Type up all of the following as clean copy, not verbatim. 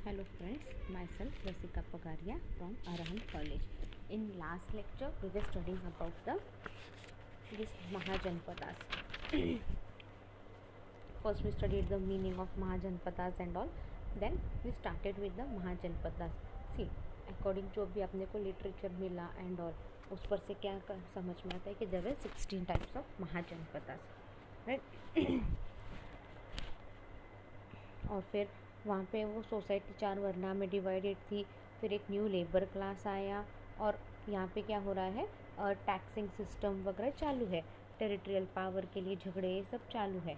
Hello friends, myself Rasika Pagaria from Arahant College. In last lecture, we were studying about this Mahajanpadas. First, we studied the meaning of Mahajanpadas and all. Then we started with the Mahajanpadas. See, according to अभी अपने को literature मिला and all, उस पर से क्या समझ में आता है कि there were 16 types of Mahajanpadas, right? और फिर वहाँ पे वो सोसाइटी 4 वर्णा में डिवाइडेड थी. फिर एक न्यू लेबर क्लास आया और यहाँ पे क्या हो रहा है, टैक्सिंग सिस्टम वगैरह चालू है, टेरिटोरियल पावर के लिए झगड़े ये सब चालू है.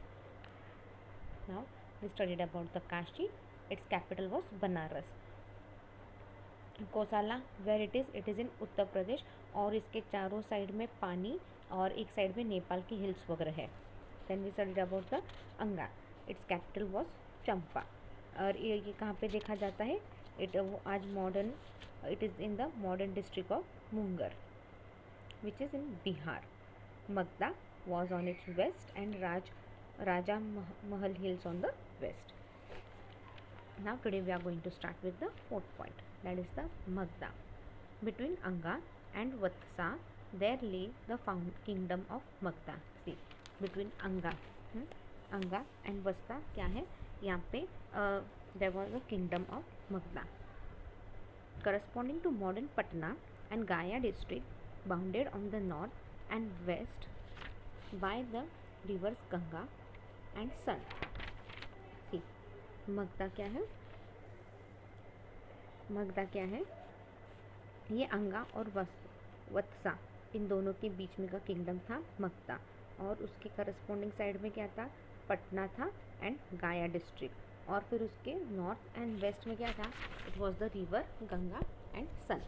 Now we studied about the Kashi. Its capital was Banaras. Kosala where it is in Uttar Pradesh और इसके चारों साइड में पानी और एक साइड में नेपाल की हिल्स वगैरह है. Then we studied about the Anga. Its capital was Champa. और ये कहाँ पे देखा जाता है, आज modern it is in the modern district of Munger which is in Bihar. Magadha was on its west end Rajmahal hills on the west. Now today we are going to start with the fourth point, that is the Magda. Between Anga and Vatsa there lay the kingdom of Magda. See, between Anga and Vatsa क्या है यहाँ पे, there was a kingdom of Magda corresponding to modern Patna and Gaya district, bounded on the north and west by the rivers Ganga and Son. See, Magadha क्या है, मगधा क्या है, ये अंगा और वत्सा इन दोनों के बीच में का किंगडम था मगधा. और उसके करस्पॉन्डिंग साइड में क्या था, पटना था एंड गाया डिस्ट्रिक्ट. और फिर उसके नॉर्थ एंड वेस्ट में क्या था, it was the river Ganga and Son.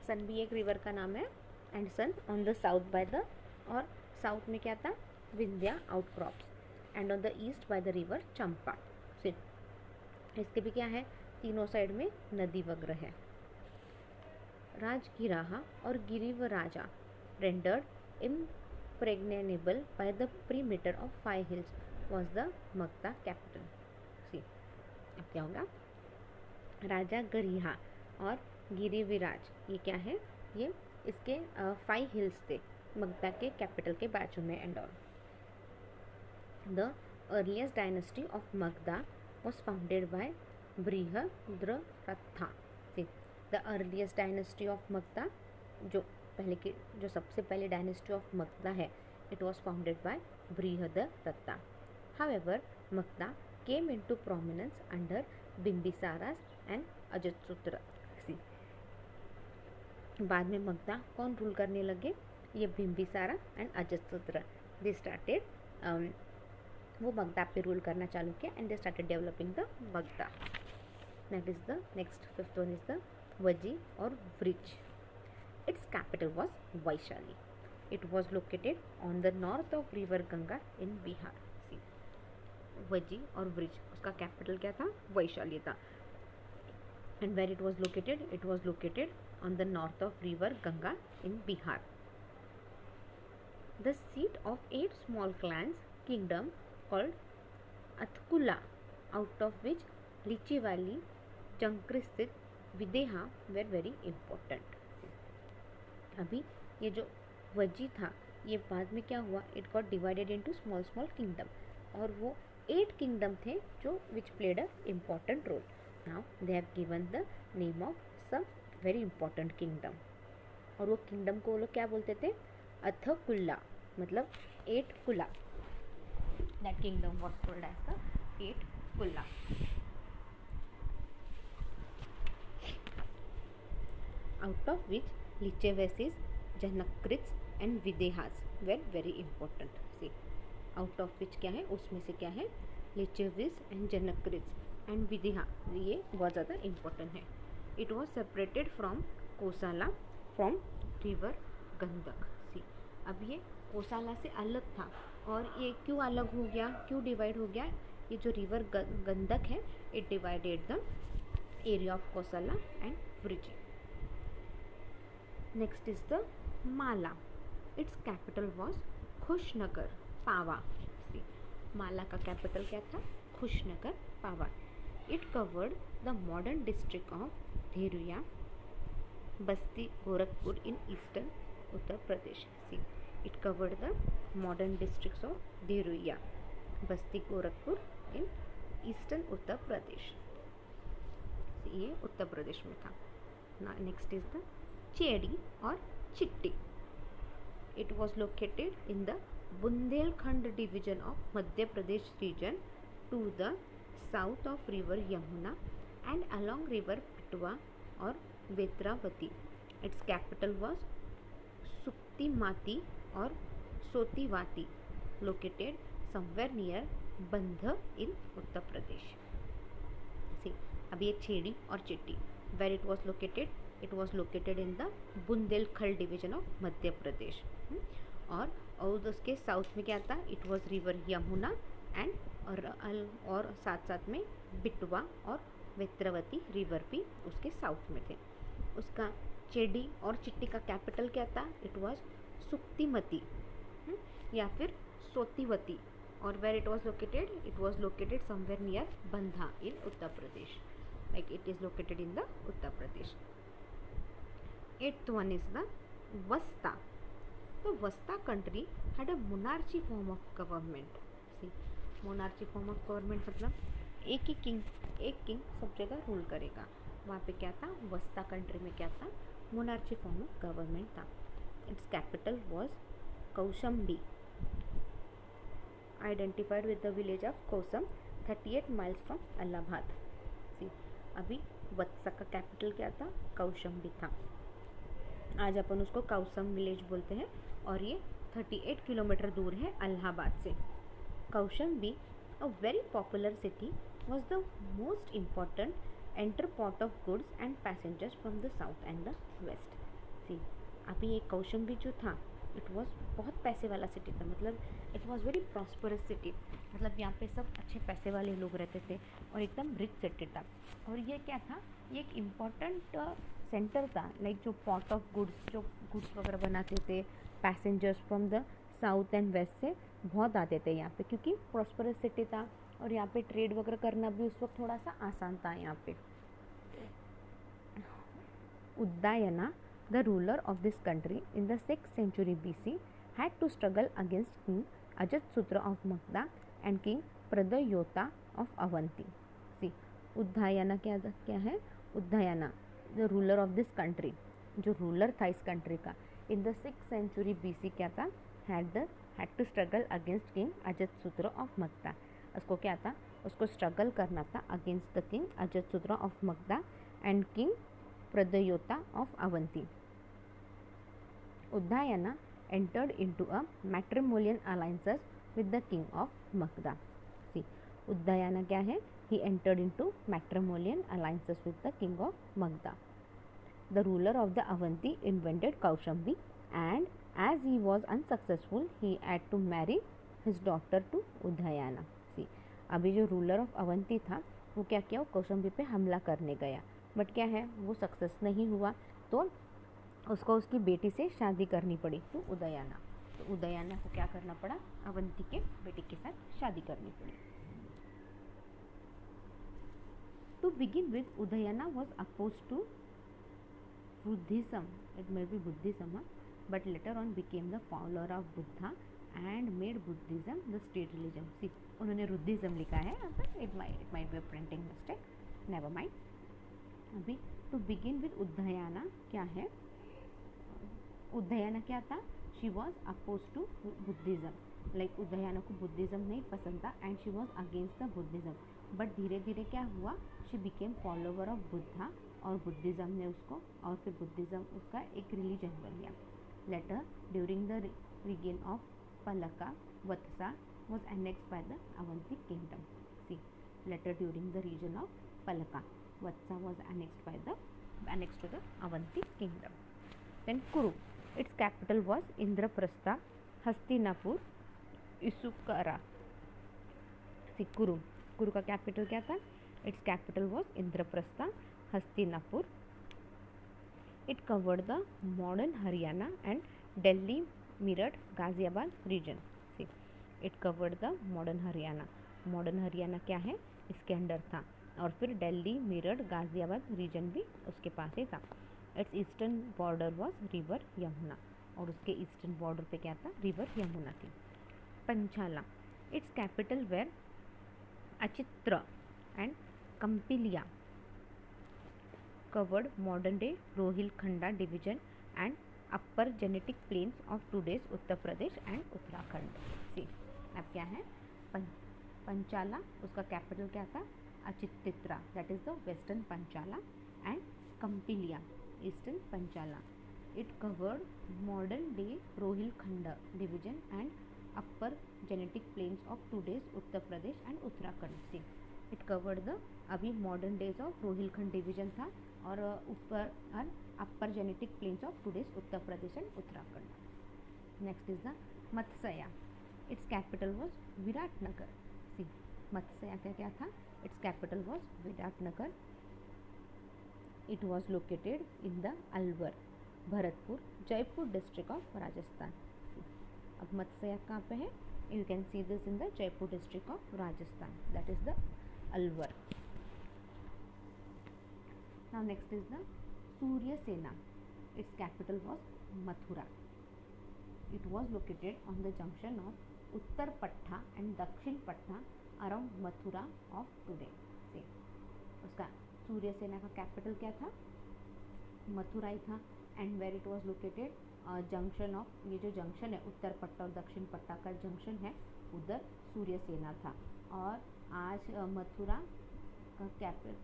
Son भी एक रिवर का नाम है. And Son on the south by the, और साउथ में क्या था, Vindhya outcrops. And on the east by the river Champa. इसके भी क्या है, तीनों साइड में नदी वगैरह है. राजगिराहा और Girivraja rendered impregnable by the perimeter of 5 hills was the Magda capital. See, अब क्या होगा, राजा गरिहा और गिरिविराज ये क्या है, ये इसके 5 हिल्स थे मगधा के कैपिटल के बाजू में and all. The earliest dynasty of Magadha was founded by Brihadratha. The earliest dynasty of Magadha, जो सबसे पहले डायनेस्टी ऑफ मगधा है, it was founded by Brihadratha. However Magadha came into prominence under Bimbisara and Ajatashatru. बाद में मगधा कौन रूल करने लगे, ये बिंबिसारा एंड अजतसूत्र. दे स्टार्टेड वो मगधा पे रूल करना चालू किया and they started developing the Magadha. That is the next fifth one is the Vajji और Vrijji. Its capital was Vaishali. It was located on the north of river Ganga in Bihar. See, Vajji और व्रिज, उसका कैपिटल क्या था, वैशाली था. And where it was located on the north of river Ganga in Bihar. The seat of 8 small clans kingdom called Athkula, out of which Lichi Valley, Jankristhit, Videha were very important. अभी ये जो वजी था, ये बाद में क्या हुआ, it got divided into small small kingdom. और वो 8 किंगडम थे जो which played a important role. Now they have given the name of some very important kingdom. और वो किंगडम को वो लोग क्या बोलते थे, अथकुल्ला, मतलब 8 कुला. That kingdom was called as the 8 Kulla. Out of which Lichevasis, Janakrits and Videhas were very important. See, out of which क्या है, उसमें से क्या है, Lichevis and Janakrits and Videha, ये बहुत ज़्यादा important है. It was separated from Kosala from river Gandak. See, अब ये कोसाला से अलग था. और ये क्यों अलग हो गया, क्यों डिवाइड हो गया, ये जो रिवर गंदक है, it divided the area of Kosala and Vrijji. Next is the Malla. Its capital was Kushinagar Pava. Malla का कैपिटल क्या था, Kushinagar Pava. It covered the modern district of Dheruya, Basti, Gorakhpur in eastern Uttar Pradesh. See, it covered the modern districts of Dheruya, Basti, Gorakhpur in eastern Uttar Pradesh. ये उत्तर प्रदेश में था. Next is the Chedi और Chetti. It was located in the Bundelkhand division of Madhya Pradesh region to the south of river Yamuna and along river Betwa और Vetravati. Its capital was Suktimati और Sotthivati, located somewhere near Banda in Uttar Pradesh. See, अभी ये छेड़ी और चिट्टी. Where it was located? It was located in the Bundelkhand division of Madhya Pradesh. और उसके south में क्या था? It was river Yamuna and और साथ साथ में बिटवा और वेत्रावती रिवर भी उसके साउथ में थे. उसका चेड़ी और चिट्टी का कैपिटल क्या था? इट वॉज सुक्तिमती या फिर सोतिवती. और where it was located? It was located somewhere near Banda in Uttar Pradesh. Like it is located in the Uttar Pradesh. 8th one is the Vasta. The Vasta country had a monarchy form of government. See, monarchy form of government मतलब एक king सब जगह rule करेगा. वहाँ पे क्या था? वस्ता country में क्या था? मोनार्ची फॉर्म ऑफ गवर्नमेंट था. Its capital was Kaushambi, identified with the village of Kosam 38 miles from Allahabad. See, अभी वत्सा का कैपिटल क्या था? कौशम्बी था. आज अपन उसको कौसम विलेज बोलते हैं और ये 38 किलोमीटर दूर है अलाहाबाद से. Kaushambi, a very popular city, was the most important entrepot of goods and passengers from the south and the west. See, अभी ये कौशम्बी जो था, इट वॉज बहुत पैसे वाला सिटी था. मतलब it was very prosperous city. मतलब यहाँ पे सब अच्छे पैसे वाले लोग रहते थे और एकदम रिच सिटी था. और ये क्या था? ये एक इम्पॉर्टेंट सेंटर था. लाइक जो पोर्ट ऑफ गुड्स, जो गुड्स वगैरह बनाते थे, passengers from the south and west से बहुत आते थे यहाँ पे, क्योंकि प्रॉस्परस सिटी था और यहाँ पे ट्रेड वगैरह करना भी उस वक्त थोड़ा सा आसान था यहाँ पे. उद्दायना, the ruler of this country in the 6th century BC, had to struggle against King Ajatsutra of Magda and King Pradayota of Avanti. See, उद्दायना क्या है? उद्दायना, the ruler of this country, जो रूलर था इस कंट्री का, in the 6th century BC क्या था? had to struggle against King Ajatsutra of Magda. उसको क्या था? उसको स्ट्रगल करना था against the King Ajatsutra of Magda and King Pradayota of Avanti. Uddayana entered into a matrimonial alliances with the king of Magda. See, Uddayana क्या है? He entered into matrimonial alliances with the king of Magda. The ruler of the Avanti invented Kaushambi, and as he was unsuccessful, he had to marry his daughter to Uddayana. See, अभी जो ruler of Avanti था वो क्या किया? वो कौशंबी पे हमला करने गया, बट क्या है, वो सक्सेस नहीं हुआ, तो उसको उसकी बेटी से शादी करनी पड़ी. तो उदयाना को क्या करना पड़ा? अवंती के बेटी के साथ शादी करनी पड़ी. To begin with, Udayana was oppose to Buddhism. It may be Buddhism, but later on became the follower of Buddha and made Buddhism the state religion. See, उन्होंने बुद्धिज्म लिखा है, it might be a printing mistake, never mind. अभी to begin with Udayana क्या है? उदयाना क्या था? She was oppose to Buddhism. Like Udayana को Buddhism नहीं पसंद था and she was against the Buddhism. But धीरे धीरे क्या हुआ? She became follower of Buddha और बुद्धिज्म ने उसको, और फिर बुद्धिज्म उसका एक रिलीजन बन गया. Later during the reign of Palaka, Vatsa was annexed by the Avanti kingdom. See, later during the reign of Palaka, Vatsa was annexed to the Avanti kingdom. Then Kuru, its capital was Indraprastha, Hastinapur, Isukara. See, Kuru का capital क्या था? Its capital was Indraprastha, Hastinapur. It covered the modern Haryana and Delhi, Meerut, Ghaziabad region. See, it covered the modern Haryana. Modern Haryana क्या है? इसके under था. और फिर Delhi, Meerut, Ghaziabad reason भी उसके पास ही था। It's eastern border was river Yamuna, और उसके ईस्टर्न बॉर्डर पे क्या था, रिवर यमुना थी। Panchala, its capital were Ahichhatra and Kampilya covered modern day Rohilkhanda division and upper genetic plains of today's Uttar Pradesh and Uttarakhand। See अब क्या है, पंचाला, उसका कैपिटल क्या था, Ahichhatra, that is the western Panchala, and Kampilya, eastern Panchala. It covered modern day Rohilkhand division and upper Gangetic plains of today's Uttar Pradesh and Uttarakhand. See it covered the, अभी modern days of Rohilkhand division था, और ऊपर और upper Gangetic plains of today's Uttar Pradesh and Uttarakhand. Next is the Matsya, its capital was Viratnagar. सी मत्स्या का क्या था, its capital was Viratnagar. It was located in the Alwar, Bharatpur, Jaipur district of Rajasthan. अब मत्स्या कहाँ पे है, you can see this in the Jaipur district of Rajasthan, that is the Alwar. Now next is the Surya Sena. Its capital was Mathura. It was located on the junction of Uttar Patta and Dakshin Patta around Mathura of today. से उसका सूर्य सेना का capital क्या था, मथुरा ही था। And where it was located, junction of, ये जो जंक्शन है उत्तर पट्टा और दक्षिण पट्टा का जंक्शन है, उधर सूर्य सेना था। और आज मथुरा का कैपिटल,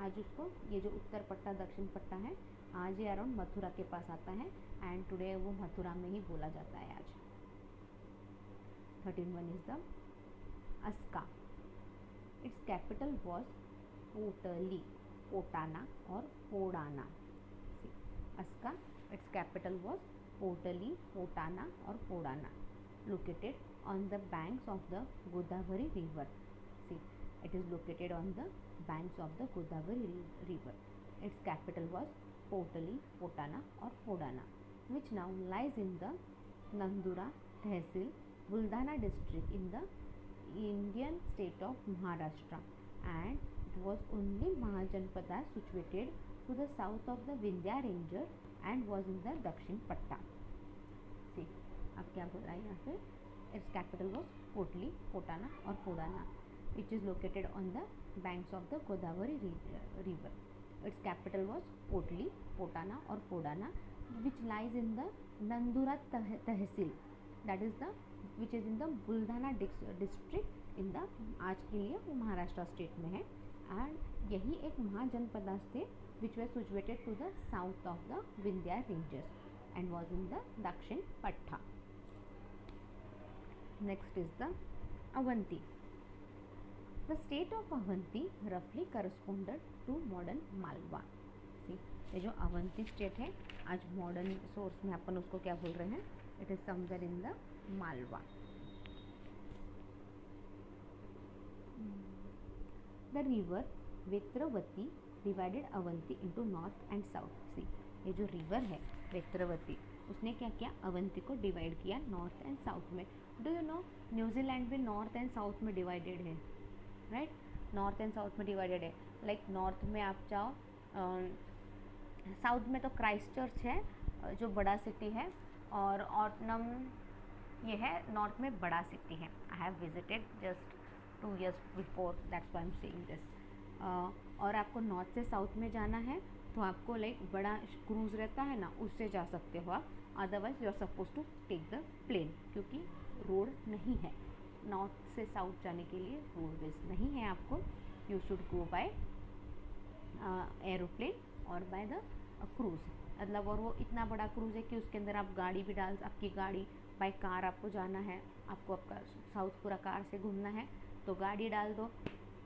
आज उसको, ये जो उत्तर पट्टा दक्षिण पट्टा है, आज ये अराउंड मथुरा के पास आता है, एंड टुडे वो मथुरा में ही बोला जाता है आज। 13 is the Assaka, its capital was Potali, Potana और Podana. Assaka, its capital was Potali, Potana और Podana, located on the banks of the Godavari river. See it is located on the banks of the Godavari river. Its capital was Potali, Potana or Podana, which now lies in the Nandura Tehsil, Buldana district in the Indian state of Maharashtra, and it was only Mahajanpada situated to the south of the Vindhya Ranger and was in the Dakshin Patta. See, अब क्या बोल रहा है यहाँ पे, its capital was Potli, Potana और Podana, which is located on the banks of the Godavari river. Its capital was Potli, Potana or Podana, which lies in the Nandura Tehsil, that is the, which is in the Buldana district in the, आज के लिए वो Maharashtra state में है। And यही एक महाजनपदास थे which were situated to the south of the Vindhya ranges and was in the Dakshin Patta. Next is the Avanti. The state of Avanti roughly corresponded to modern Malwa. See, ये जो Avanti state है, आज modern source में अपन उसको क्या बोल रहे हैं, it is somewhere in the Malwa. The river Vetravati divided Avanti into north and south. See, ये जो रिवर है वेत्रवती, उसने क्या किया, अवंती को डिवाइड किया नॉर्थ एंड साउथ में। डू यू नो, न्यूजीलैंड भी नॉर्थ एंड साउथ में डिवाइडेड है, राइट, नॉर्थ एंड साउथ में डिवाइडेड है। लाइक नॉर्थ में आप जाओ, साउथ में तो क्राइस्ट चर्च है जो बड़ा सिटी है, और ऑटनम ये है नॉर्थ में बड़ा सिटी है। I have visited just 2 years before, that's why I am saying this. और आपको नॉर्थ से साउथ में जाना है तो आपको लाइक बड़ा क्रूज रहता है ना, उससे जा सकते हो आप, otherwise you are suppose to take the plane, क्योंकि रोड नहीं है नॉर्थ से साउथ जाने के लिए, रोडवेज नहीं है आपको। You should go by aeroplane और बाय द क्रूज, मतलब, और वो इतना बड़ा क्रूज है कि उसके अंदर आप गाड़ी भी डाल, आपकी गाड़ी बाय कार आपको जाना है, आपको आपका साउथ पूरा कार से घूमना है तो गाड़ी डाल दो,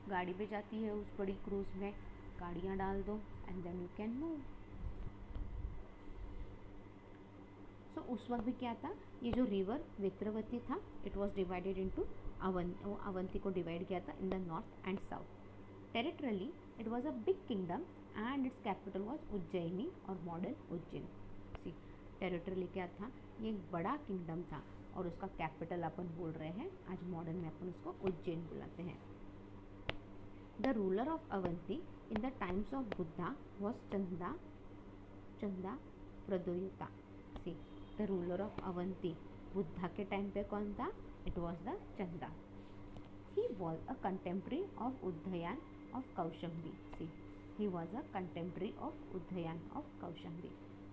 गाड़ी भी जाती है उस बड़ी क्रूज में, गाड़ियाँ डाल दो and then you can move. So उस वक्त भी क्या था, ये जो रिवर वेत्रवती था, it was divided into Avanti को डिवाइड किया था in the north and south. Territorially it was a big kingdom and its capital was Ujjaini और मॉडर्न उज्जैन। सी, टेरिटरली क्या था, ये एक बड़ा किंगडम था और उसका कैपिटल अपन बोल रहे हैं, आज मॉडर्न में अपन उसको उज्जैन बुलाते हैं। The ruler of Avanti in the times of Buddha was Chanda Pradoyuta. See, the ruler of Avanti Buddha के टाइम पे कौन था? It was the Chanda. He was a contemporary of Uddhayan of Kaushambi. See, he was a contemporary of Uddhayan of Kaushambi.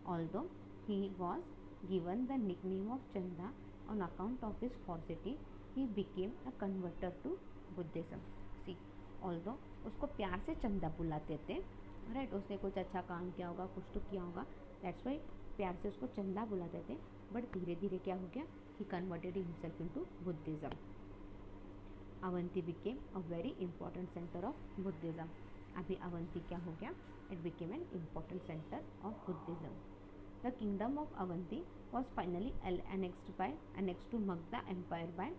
Although he was given the nickname of Chanda on account of his falsity, he became a converter to Buddhism. See, although उसको प्यार से चंदा बुलाते थे, right, उसने कुछ अच्छा काम किया होगा, कुछ तो किया होगा, दैट्स वाई प्यार से उसको चंदा बुलाते थे. बट धीरे धीरे क्या हो गया? He converted himself into Buddhism. Avanti became a very important centre of Buddhism. अभी अवंती क्या हो गया? It became an important centre of Buddhism. The kingdom of Avanti was finally annexed to Magda Empire by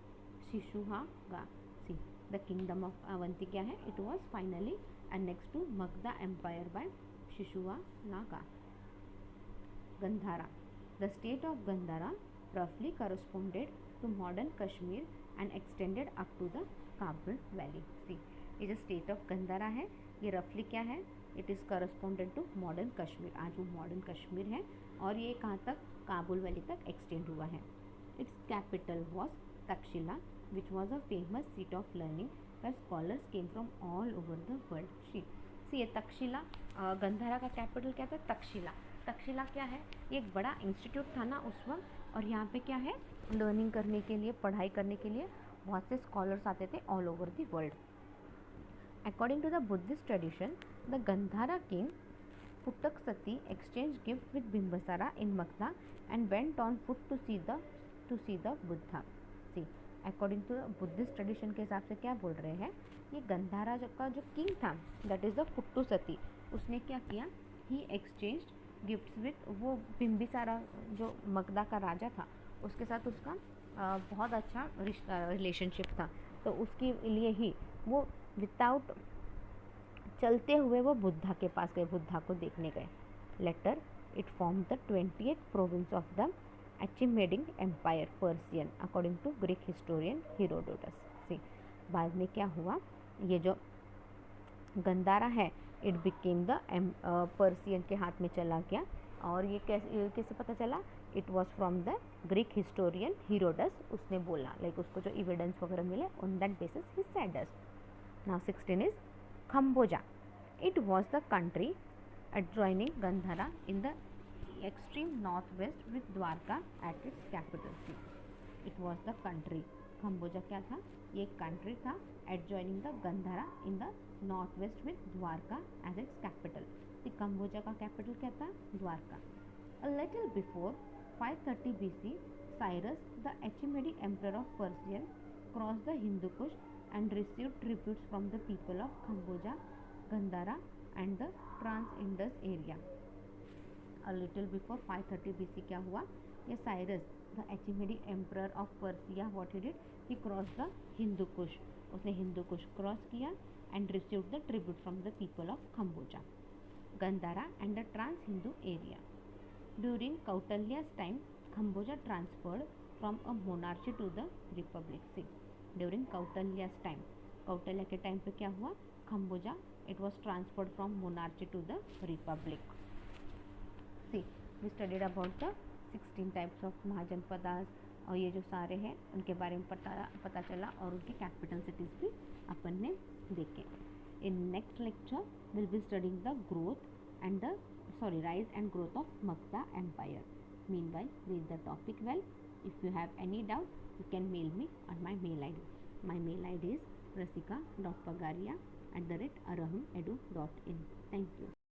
Shishunaga. See, the kingdom of Avanti क्या है? It was finally annexed to Magda Empire by Shishunaga. Gandhara. The state of Gandhara roughly corresponded to modern Kashmir and extended up to the Kabul Valley. See, ये जो state of Gandhara है, ये roughly क्या है? It is corresponded to modern Kashmir. आज वो modern Kashmir है और ये कहाँ तक? काबुल वैली तक extend हुआ है. Its capital was Takshila, which was a famous seat of learning where scholars came from all over the world. See, ये तक्षशिला, गंधारा का कैपिटल क्या था? तक्षशिला. तक्षशिला क्या है? ये एक बड़ा इंस्टीट्यूट था ना उस वक्त, और यहाँ पे क्या है? लर्निंग करने के लिए, पढ़ाई करने के लिए बहुत से स्कॉलर्स आते थे all over the world. According to the Buddhist tradition, the Gandhara king Puttaksati exchanged gifts with Bimbasara in Magda and went on foot to see the Buddha. See, according to the Buddhist tradition के हिसाब से क्या बोल रहे हैं? ये गंधारा का जो किंग था, that is the पुट्टुसती, उसने क्या किया? He exchanged gifts with वो बिम्बिसारा जो मगधा का राजा था, उसके साथ उसका बहुत अच्छा रिलेशनशिप था. तो उसके लिए ही वो विदाउट चलते हुए वो बुद्धा के पास गए, बुद्धा को देखने गए. Later it form the 20th province of the Achaemenid empire Persian according to Greek historian Herodotus. See, बाद में क्या हुआ? ये जो गंधारा है, इट बिकेम द पर्सियन के हाथ में चला गया. और ये कैसे पता चला? It was from the Greek historian Herodotus. उसने बोला, लाइक उसको जो एविडेंस वगैरह मिले, on that basis he said us. Now 16 is Kamboja. It was the country adjoining Gandhara in the extreme northwest with Dwarka at its capital. It was the country. Kamboja क्या था? ये एक country था adjoining the Gandhara in the northwest with Dwarka as its capital. तो Kamboja का capital क्या था? Dwarka. A little before 530 BC, Cyrus, the Achaemenid emperor of Persia, crossed the Hindu Kush and received tributes from the people of Kamboja, Gandhara and the Trans-Indus area. A little before 530 BC क्या हुआ? ये Cyrus, the Achaemenid emperor of Persia, what he did? He crossed the Hindu Kush. उसने Hindu Kush cross किया and received the tribute from the people of Kamboja, Gandhara and the Trans-Hindu area. During Kautilya's time, Kamboja transferred from a monarchy to the republic. See, during Kautilya's time, Kautilya के time पे क्या हुआ? Kamboja, it was transferred from monarchy to the republic. See, we studied about the 16 types of mahajanapadas, और ये जो सारे हैं उनके बारे में पता चला, और उनकी कैपिटल सिटीज़ भी अपन ने देखे. In next lecture will be studying the growth and rise and growth of Magadha empire. Meanwhile, read the topic well. If you have any doubt, you can mail me on my mail ID. My mail ID is rasika.pagaria@arahumedu.in. Thank you.